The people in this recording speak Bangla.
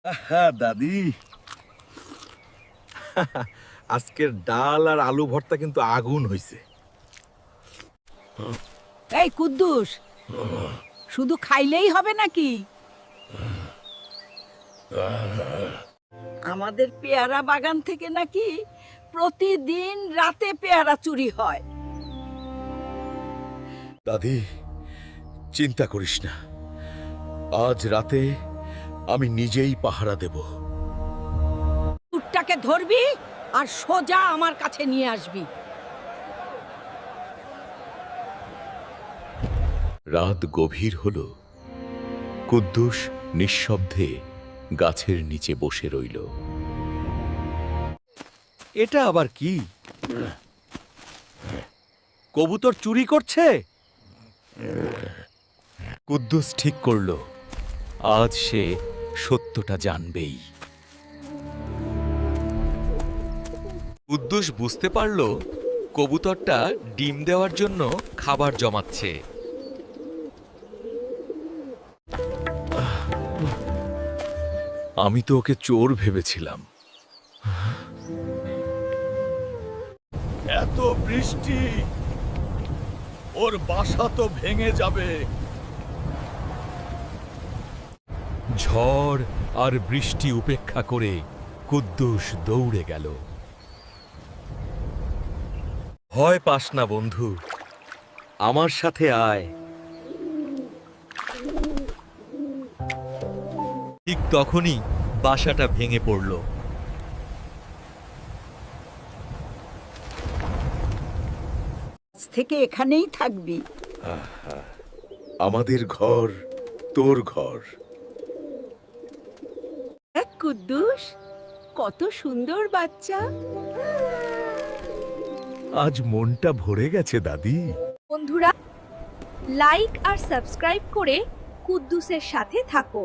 হ্যাঁ দাদি, আজকের ডাল আর আলু ভর্তা কিন্তু আগুন হইছে। এই কুদ্দুস, শুধু খাইলেই হবে নাকি? আমাদের পেয়ারা বাগান থেকে নাকি প্রতিদিন রাতে পেয়ারা চুরি হয়। দাদি, চিন্তা করিস না, আজ রাতে আমি নিজেই পাহারা দেব। কুটটাকে ধরবি আর সোজা আমার কাছে নিয়ে আসবি। রাত গভীর হল। কুদ্দুস নিঃশব্দে গাছের নিচে বসে রইল। এটা আবার কি? কবুতর চুরি করছে? কুদ্দুস ঠিক করল, আজ সে সত্যটা জানবেই। কুদ্দুস বুঝতে পারল কবুতরটা ডিম দেওয়ার জন্য খাবার জমাচ্ছে। আমি তো ওকে চোর ভেবেছিলাম। এত বৃষ্টি, ওর বাসা তো ভেঙে যাবে। ঝড় আর বৃষ্টি উপেক্ষা করে কুদ্দুস দৌড়ে গেল। ভয় পাস না বন্ধু, আমার সাথে আয়। ঠিক তখনই বাসাটা ভেঙে পড়ল। আজ থেকে এখানেই থাকবি। আমাদের ঘর তোর ঘর। এক কুদ্দুস, কত সুন্দর বাচ্চা। আজ মনটা ভরে গেছে দাদি। বন্ধুরা, লাইক আর সাবস্ক্রাইব করে কুদ্দুসের সাথে থাকো।